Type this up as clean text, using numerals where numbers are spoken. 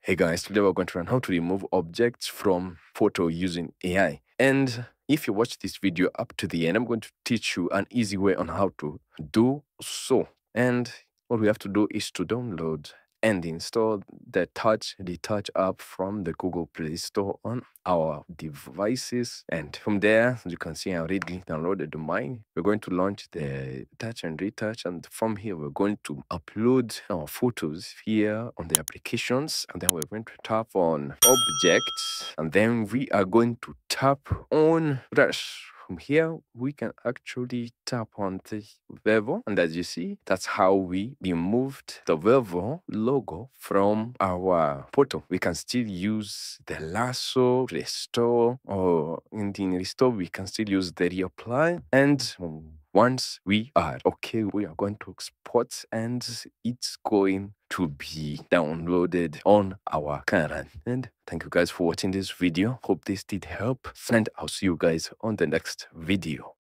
Hey guys, today we're going to learn how to remove objects from photo using AI. And if you watch this video up to the end, I'm going to teach you an easy way on how to do so. And what we have to do is to download and install the Touch app from the Google Play Store on our devices. And from there, as you can see, I already downloaded mine. We're going to launch the Touch and Retouch, and from here, we're going to upload our photos here on the applications, and then we're going to tap on Objects, and then we are going to tap on Brush. From here, we can actually tap on the Vevo, and as you see, that's how we removed the Vevo logo from our photo. We can still use the lasso, restore, or in the restore, we can still use the reapply. And once we are okay, we are going to export, and it's going to be downloaded on our Canva. And thank you guys for watching this video. Hope this did help, and I'll see you guys on the next video.